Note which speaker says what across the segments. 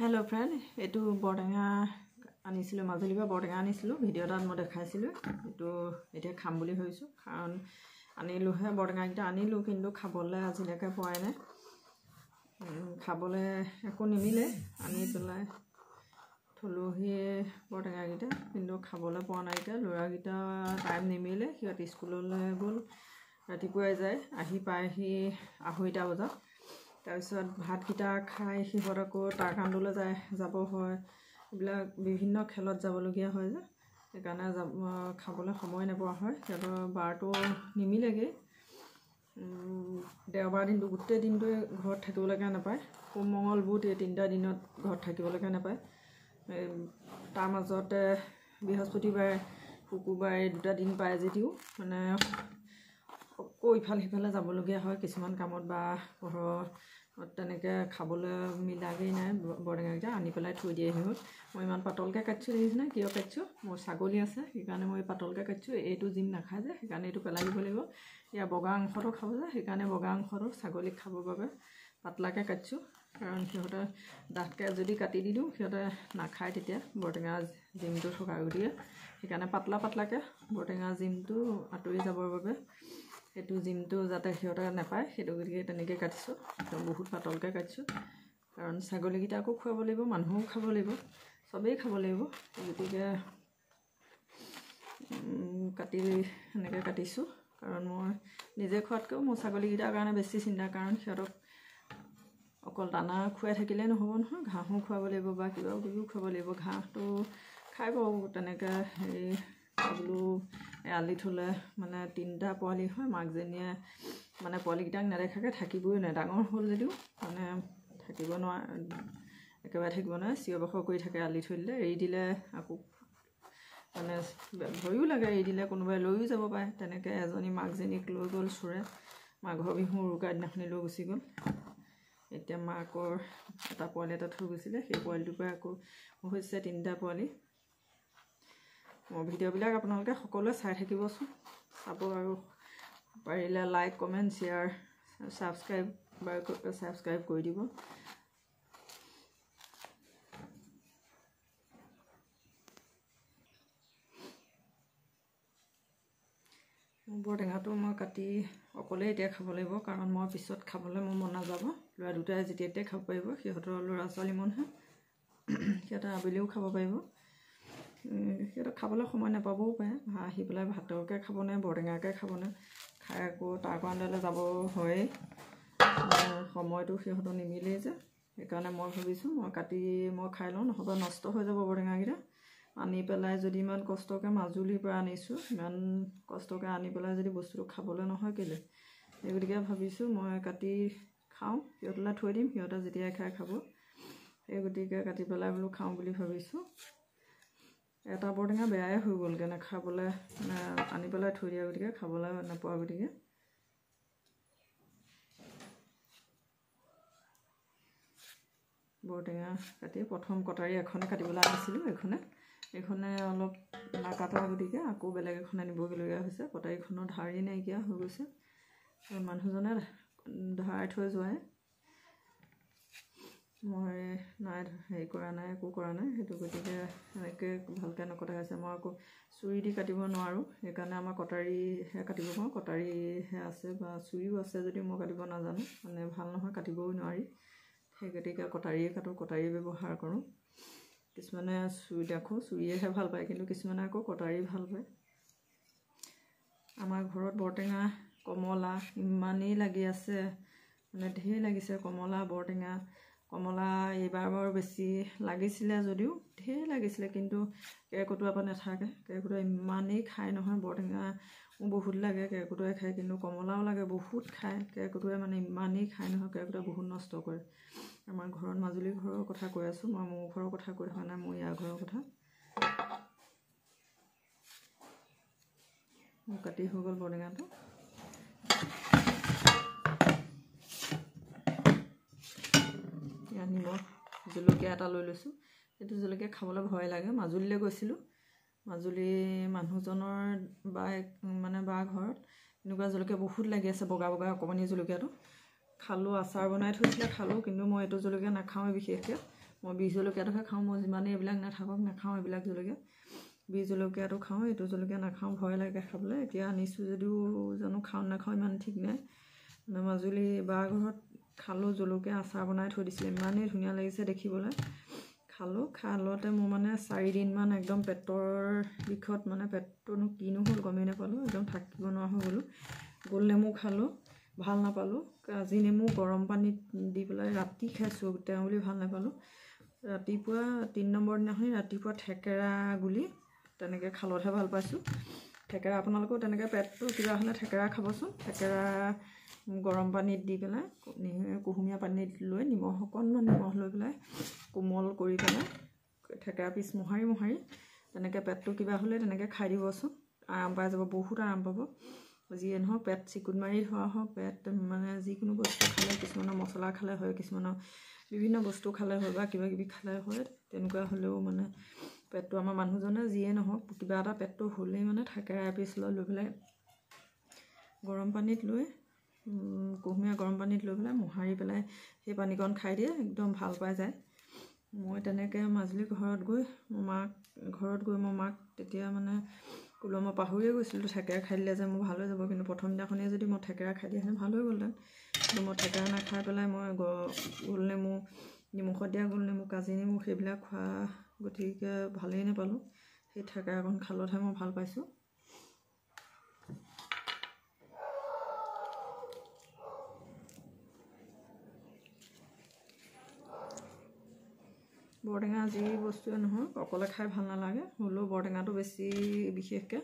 Speaker 1: Hello friend एटू बरटेङा आनिसिलो মাজুলীৰ बरटेङा आनिसिलो video এটাত মই দেখাইছিলো এটু এতিয়া খাম বুলি ভাবিছো কাৰণ আনিলো হে বৰটেঙা কিটা আনিলো কিন্তু খাবলে আজিলৈকে পোৱাই নাই খাবলে একো নিমিলে আনি পেলাই থলুহি বৰটেঙা কিটা কিন্তু খাবলে পোৱা নাই কিটা লৰা কিটা টাইম নিমিলে সিহঁত স্কুললৈ গ'ল ৰাতিপুৱাই যায় আহি পায়হি 2:30 বজাত তাৰপিছত ভাত কিটা খাই সিহঁতকো টাৰকাণ্ডলৈ যাব হয় এইবিলাক বিভিন্ন খেলত যাবলগীয়া হয় যে সেইকাৰণে খাবলৈ সময় নোপোৱা হয় সিহঁতৰ বাৰটো নিমিলেগে দেওবাৰ দিনটো গোটেই দিনটো ঘৰত থাকিবলৈকে নাপায় সোম মঙ্গল বুধ এই তিনিটা দিনত ঘৰত থাকিবলৈকে নাপায় তাৰ মাজতে বৃহস্পতিবাৰ শুকুৰবাৰ এই দুটা দিন পায় যদিও মানে ইফালে সিফালে যাবলগীয়া হয় কিছুমান কামত বা ঘৰৰ তেনেকৈ খাবলৈ মিলাগেই নাই বৰটেঙাকেইটা আনি পেলাই থৈ দিয়ে সিহঁত মই ইমান পাতলকৈ কাটিছোঁ দেখিছেনে কিয় কাটিছোঁ মোৰ ছাগলী আছে সেইকাৰণে মই পাতলকৈ কাটিছোঁ এইটো জিম নাখায় যে সেইকাৰণে এইটো পেলাই দিব লাগিব ইয়াৰ বগা অংশটো খাব যে সেইকাৰণে বগা অংশটো ছাগলীক খাবৰ বাবে পাতলাকৈ কাটিছোঁ কাৰণ সিহঁতে ডাঠকৈ যদি কাটি দি দিওঁ সিহঁতে নাখায় তেতিয়া বৰটেঙা জিমটো থকা গতিকে সেইকাৰণে পাতলাকৈ বৰটেঙা জিমটো আঁতৰি যাবৰ বাবে সেইটো জিমটো যাতে সিহঁতে নাপায় সেইটো গতিকে তেনেকৈ কাটিছোঁ বহুত পাতলকৈ কাটিছোঁ কাৰণ ছাগলীকেইটাকো খুৱাব লাগিব মানুহও খাব লাগিব চবেই খাব লাগিব গতিকে কাটি এনেকৈ কাটিছোঁ কাৰণ মই নিজে খোৱাতকৈও মোৰ ছাগলীকেইটাৰ কাৰণে বেছি চিন্তা কাৰণ সিহঁতক অকল দানা খুৱাই থাকিলে নহ'ব নহয় ঘাঁহো খুৱাব লাগিব বা কিবা কিবিও খুৱাব লাগিব ঘাঁহটো খাই বাৰু তেনেকৈ হেৰি বোলো আলি থ'লে মানে 3টা পোৱালি হয় মাকজনীয়ে মানে পোৱালিকেইটাক নেদেখাকৈ থাকিবই নোৱাৰে ডাঙৰ হ'ল যদিও মানে থাকিব নোৱাৰে একেবাৰে থাকিব নোৱাৰে চিঞৰ বাখৰ কৰি থাকে আলি থৈ দিলে এৰি দিলে আকৌ মানে ভয়ো লাগে এৰি দিলে কোনোবাই লৈও যাব পাৰে তেনেকৈ এজনী মাকজনীক লৈ গ'ল চোৰে মাঘৰ বিহু উৰুকাৰ দিনাখনি লৈ গুচি গ'ল এতিয়া মাকৰ এটা পোৱালি এটা থৈ গৈছিলে সেই পোৱালিটোৰ পৰা আকৌ হৈছে 3টা পোৱালি মোৰ ভিডিঅ'বিলাক আপোনালোকে সকলোৱে চাই থাকিবচোন চাব আৰু পাৰিলে লাইক কমেণ্ট শ্বেয়াৰ ছাবস্ক্ৰাইব কৰি দিব বৰটেঙাটো মই কাটি অকলে এতিয়া খাব লাগিব কাৰণ মই পিছত খাবলৈ মোৰ মন নাযাব ল'ৰা দুটাই যেতিয়া খাব পাৰিব সিহঁতৰ ল'ৰা ছোৱালী মনহে সিহঁতে আবেলিও খাব পাৰিব সিহঁতক খাবলৈ সময় নাপাবও পাৰে আহি পেলাই ভাতকে খাবনে বৰটেঙাকে খাবনে খাই আকৌ টাৰকাণ্ডলৈ যাব হয়েই সময়টো সিহঁতৰ নিমিলেই যে সেইকাৰণে মই ভাবিছোঁ মই খাই লওঁ নহ'বা নষ্ট হৈ যাব বৰটেঙাকেইটা আনি পেলাই যদি ইমান কষ্টকৈ মাজুলীৰ পৰা আনিছোঁ ইমান কষ্টকৈ আনি পেলাই যদি বস্তুটো খাবলৈ নহয় কেলৈ এই গতিকে ভাবিছোঁ মই কাটি খাওঁ সিহঁতলৈ থৈ দিম সিহঁতে যেতিয়াই খাই খাব এই গতিকে কাটি পেলাই বোলো খাওঁ বুলি ভাবিছোঁ এটা বৰটেঙা বেয়াই হৈ গ'লগৈ নাখাবলৈ মানে আনি পেলাই থৈ দিয়া গতিকে খাবলৈ নোপোৱা গতিকে বৰটেঙা কাটি প্ৰথম কটাৰী এখনে কাটিবলৈ আনিছিলোঁ এইখনে অলপ নাকাটা গতিকে আকৌ বেলেগ এখন আনিবগীয়া হৈছে কটাৰীখনৰ ধাৰেই নাইকিয়া হৈ গৈছে মানুহজনে ধাৰাই থৈ যোৱাই মই নাই হেৰি কৰা নাই একো কৰা নাই সেইটো গতিকে এনেকৈ ভালকৈ নকটা হৈছে মই আকৌ চুৰি দি কাটিব নোৱাৰোঁ সেইকাৰণে আমাৰ কটাৰীহে কাটিব পাৰোঁ কটাৰীহে আছে বা চুৰিও আছে যদিও মই কাটিব নাজানো মানে ভাল নহয় কাটিবও নোৱাৰি সেই গতিকে কটাৰীয়ে কাটোঁ কটাৰী ব্যৱহাৰ কৰোঁ কিছুমানে চুৰি দেখোঁ চুৰিয়েহে ভাল পায় কিন্তু কিছুমানে আকৌ কটাৰী ভাল পায় আমাৰ ঘৰত বৰটেঙা কমলা ইমানেই লাগি আছে মানে ঢেৰ লাগিছে কমলা বৰটেঙা কমলা এইবাৰ বাৰু বেছি লাগিছিলে যদিও ঢেৰ লাগিছিলে কিন্তু কেৰ্কেটুৱা পৰা নাথাকে কেৰ্কেটুৱা ইমানেই খায় নহয় বৰটেঙা বহুত লাগে কেৰ্কেটুৱাই খায় কিন্তু কমলাও লাগে বহুত খায় কেৰ্কেটুৱাই মানে ইমানেই খায় নহয় কেৰ্কেটুৱাই বহুত নষ্ট কৰে আমাৰ ঘৰত মাজুলীৰ ঘৰৰ কথা কৈ আছোঁ মই মোৰ ঘৰৰ কথা কৈ থকা নাই মোৰ ইয়াৰ ঘৰৰ কথা মোৰ কাটি হৈ গ'ল বৰটেঙাটো নিমখ জলকীয়া এটা লৈ লৈছোঁ সেইটো জলকীয়া খাবলৈ ভয় লাগে মাজুলীলৈ গৈছিলোঁ মাজুলী মানুহজনৰ মানে বা ঘৰত এনেকুৱা জলকীয়া বহুত লাগি আছে বগা বগা অকণমানি জলকীয়াটো খালোঁ আচাৰ বনাই থৈছিলে খালোঁ কিন্তু মই এইটো জলকীয়া নাখাওঁৱে বিশেষকৈ মই বিহ জলকীয়াটোহে খাওঁ, মই যিমানেই এইবিলাক নাথাকক নাখাওঁ এইবিলাক জলকীয়া। বিহ জলকীয়াটো খাওঁ, এইটো জলকীয়া নাখাওঁ, ভয় লাগে খাবলৈ। এতিয়া আনিছোঁ যদিও জানো খাওঁ নাখাওঁ ইমান ঠিক নাই। মানে মাজুলী বাৰ ঘৰত খালোঁ, জলকীয়া আচাৰ বনাই থৈ দিছিলে, ইমানেই ধুনীয়া লাগিছে দেখিবলৈ। খালোঁ, খালতে মোৰ মানে 4 দিনমান একদম পেটৰ বিষত, মানে পেটটোনো কিনো হ'ল গমেই নাপালোঁ, একদম থাকিব নোৱাৰা হৈ গ'লোঁ। গোল নেমু খালোঁ, ভাল নাপালোঁ। কাজি নেমু গৰম পানীত দি পেলাই ৰাতি খাইছোঁ, তেওঁ বুলি ভাল নাপালোঁ। ৰাতিপুৱা 3 নম্বৰ দিনাখনি ৰাতিপুৱা থেকেৰা গুলি তেনেকৈ খালতহে ভাল পাইছোঁ। থেকেৰা আপোনালোকেও তেনেকৈ পেটটো কিবা হ'লে থেকেৰা খাবচোন। থেকেৰা গৰম পানীত দি পেলাই কুহুমীয়া পানীত লৈ অকণমান নিমখ লৈ পেলাই কোমল কৰি পেলাই থেকেৰা পিচ মোহাৰি তেনেকৈ পেটটো কিবা হ'লে তেনেকৈ খাই দিবচোন, আৰাম পাই যাব, বহুত আৰাম পাব। যিয়ে নহওক পেট চিকুট মাৰি ধৰা হওক, পেট মানে যিকোনো বস্তু খালে, কিছুমানৰ মছলা খালে হয়, কিছুমানৰ বিভিন্ন বস্তু খালে হয় বা কিবা কিবি খালে হয়, তেনেকুৱা হ'লেও মানে পেটটো আমাৰ মানুহজনে যিয়ে নহওক কিবা এটা পেটটো হ'লেই মানে থেকেৰা এপিচ লৈ পেলাই গৰম পানীত লৈ কুহুমীয়া গৰম পানীত লৈ পেলাই মোহাৰি পেলাই সেই পানীকণ খাই দিয়ে, একদম ভাল পাই যায়। মই তেনেকৈ মাজুলী ঘৰত গৈ মই মাক তেতিয়া মানে ক'লো, মই পাহৰিয়ে গৈছিলোঁ থেকেৰা খাই দিলে যে মোৰ ভাল হৈ যাব, কিন্তু প্ৰথম দিনাখনেই যদি মই থেকেৰা খাই দিয়াহেঁতেন ভাল হৈ গ'লহেঁতেন। কিন্তু মই থেকেৰা নাখাই পেলাই মই গোল নেমু, নিমখত দিয়া গোল নেমু, কাজি নেমু সেইবিলাক খোৱা গতিকে ভালেই নাপালোঁ। সেই থেকেৰাকণ খালতহে মই ভাল পাইছোঁ। বৰটেঙা যি বস্তুৱে নহয় অকলে খাই ভাল নালাগে, হ'লেও বৰটেঙাটো বেছি বিশেষকৈ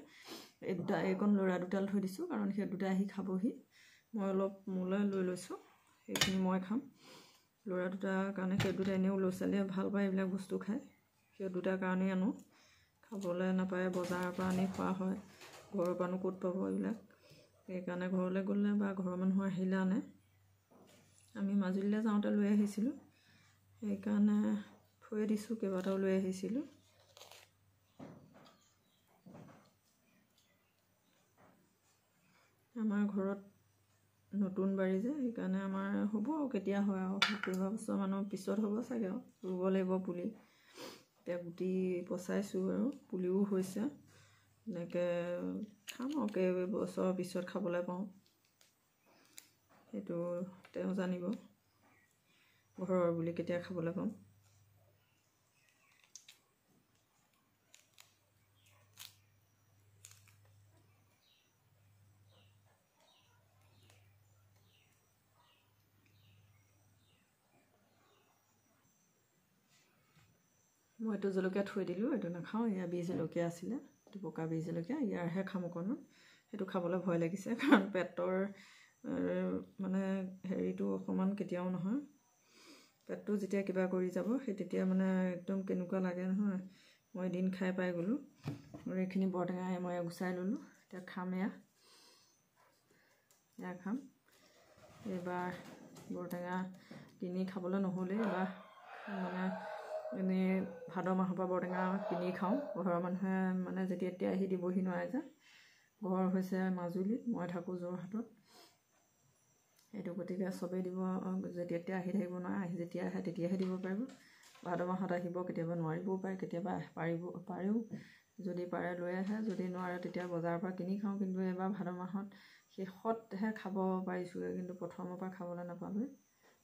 Speaker 1: এইকণ ল'ৰা দুটাল থৈ দিছোঁ, কাৰণ সেই দুটা আহি খাবহি। মই অলপ মোলৈ লৈ লৈছোঁ, সেইখিনি মই খাম। ল'ৰা দুটাৰ কাৰণে, সেই দুটা এনেও ল'ৰা ছোৱালীয়ে ভাল পায় এইবিলাক বস্তু খাই, সেই দুটাৰ কাৰণেই আনো। খাবলৈ নাপায়, বজাৰৰ পৰা আনি খোৱা হয়, ঘৰৰ পৰানো ক'ত পাব এইবিলাক। সেইকাৰণে ঘৰলৈ গ'লে বা ঘৰৰ মানুহ আহিলে আনে। আমি মাজুলীলৈ যাওঁতে লৈ আহিছিলোঁ, সেইকাৰণে থৈ দিছোঁ, কেইবাটাও লৈ আহিছিলোঁ। আমাৰ ঘৰত নতুন বাৰী যে, সেইকাৰণে আমাৰ হ'ব আৰু কেতিয়া হয় আৰু কেইবছৰমানৰ পিছত হ'ব চাগে আৰু ৰুব লাগিব পুলি। এতিয়া গুটি পচাইছোঁ আৰু পুলিও হৈছে, এনেকৈ খাম আৰু কেইবছৰৰ পিছত খাবলৈ পাওঁ সেইটো তেওঁ জানিব, ঘৰৰ বুলি কেতিয়া খাবলৈ পাম। মই এইটো জলকীয়া থৈ দিলোঁ, এইটো নাখাওঁ, ইয়াৰ বিহ জলকীয়া আছিলে, এইটো পকা বিহ জলকীয়া, ইয়াৰহে খাম অকণমান। সেইটো খাবলৈ ভয় লাগিছে, কাৰণ পেটৰ মানে হেৰিটো অকণমান কেতিয়াও নহয়, পেটটো যেতিয়া কিবা কৰি যাব সেই তেতিয়া মানে একদম কেনেকুৱা লাগে নহয়। মই এদিন খাই পাই গ'লোঁ, এইখিনি বৰটেঙা মই গুচাই ল'লোঁ, এতিয়া খাম এয়া খাম। এইবাৰ বৰটেঙা কিনি খাবলৈ নহ'লেই, এইবাৰ মানে এনেই ভাদ মাহৰ পৰা বৰটেঙা কিনি খাওঁ। ঘৰৰ মানুহে মানে যেতিয়া তেতিয়া আহি দিবহি নোৱাৰে যে, ঘৰ হৈছে মাজুলীত, মই থাকোঁ যোৰহাটত, সেইটো গতিকে চবেই দিব, যেতিয়া তেতিয়া আহি থাকিব নোৱাৰে, যেতিয়া আহে তেতিয়াহে দিব পাৰিব। ভাদ মাহত আহিব, কেতিয়াবা নোৱাৰিবও পাৰে, কেতিয়াবা পাৰেও, যদি পাৰে লৈ আহে, যদি নোৱাৰে তেতিয়া বজাৰৰ পৰা কিনি খাওঁ। কিন্তু এইবাৰ ভাদ মাহত শেষতহে খাব পাৰিছোঁগৈ, কিন্তু প্ৰথমৰ পৰা খাবলৈ নাপালোঁৱে।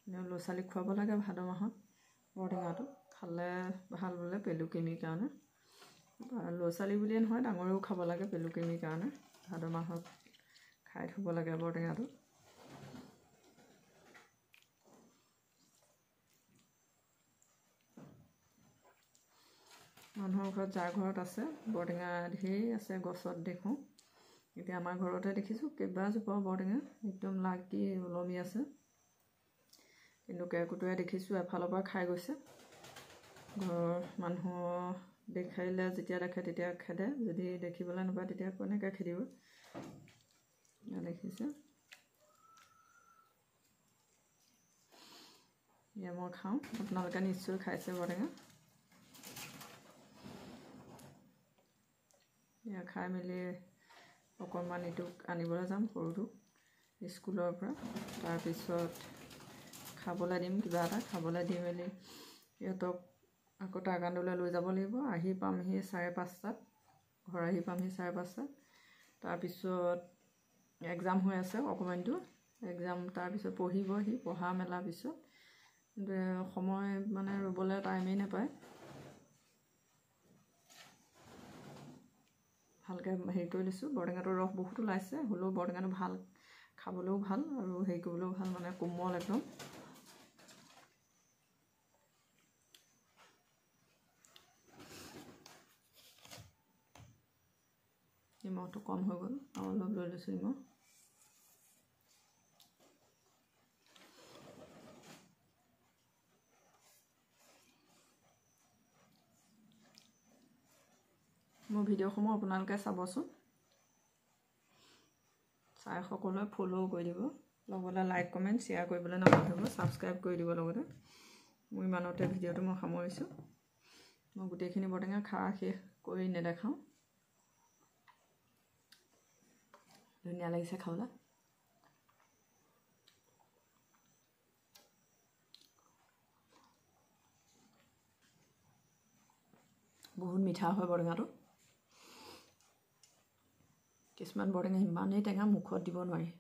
Speaker 1: এনেও ল'ৰা ছোৱালীক খুৱাব লাগে ভাদ মাহত বৰটেঙাটো, খালে ভাল বোলে পেলুকৃমিৰ কাৰণে। ল'ৰা ছোৱালী বুলিয়ে নহয়, ডাঙৰেও খাব লাগে পেলুকৃমিৰ কাৰণে। ভাদ মাহত খাই থ'ব লাগে বৰটেঙাটো। মানুহৰ ঘৰত যাৰ ঘৰত আছে বৰটেঙা ঢেৰ আছে, গছত দেখোঁ। এতিয়া আমাৰ ঘৰতে দেখিছোঁ কেইবাজোপাও বৰটেঙা, একদম লাগি ওলমি আছে, কিন্তু কেৰ্কেটুৱাই দেখিছোঁ এফালৰ পৰা খাই গৈছে। ঘৰৰ মানুহ দেখাইলে যেতিয়া দেখে তেতিয়া খেদে, যদি দেখিবলৈ নাপায় তেতিয়া কেনেকৈ খেদিব। দেখিছে, এয়া মই খাওঁ, আপোনালোকে নিশ্চয় খাইছে বৰটেঙা। এয়া খাই মেলি অকণমান ইটোক আনিবলৈ যাম, সৰুটোক স্কুলৰ পৰা, তাৰপিছত খাবলৈ দিম, কিবা এটা খাবলৈ দি মেলি ইহঁতক আকৌ টাইকাণ্ডলৈ লৈ যাব লাগিব। আহি পামহি 5:30 ঘৰ আহি পামহি 5:30। তাৰপিছত এক্সাম হৈ আছে অকণমানটো এক্সাম, তাৰপিছত পঢ়িবহি। পঢ়া মেলাৰ পিছত সময় মানে ৰ'বলৈ টাইমেই নাপায়। ভালকৈ হেৰি কৰি লৈছোঁ। বৰটেঙাটোৰ ৰস বহুত ওলাইছে, হ'লেও বৰটেঙাটো ভাল, খাবলৈও ভাল আৰু হেৰি কৰিবলৈও ভাল, মানে কোমল একদম। নিমখটো কম হৈ গ'ল, আৰু অলপ লৈ লৈছোঁ নিমখ। মোৰ ভিডিঅ'সমূহ আপোনালোকে চাবচোন, চাই সকলোৱে ফ'ল' কৰি দিব, লগতে লাইক কমেণ্ট শ্বেয়াৰ কৰিবলৈ নাপাহৰিব, ছাবস্ক্ৰাইব কৰি দিব। লগতে মোৰ ইমানতে ভিডিঅ'টো মই সামৰিছোঁ। মই গোটেইখিনি বৰটেঙা শেষ কৰি নেদেখাওঁ। ধুনীয়া লাগিছে খাবলৈ। বহুত মিঠা হয় বৰটেঙাটো। কিছুমান বৰটেঙা ইমানেই টেঙা মুখত দিব নোৱাৰি।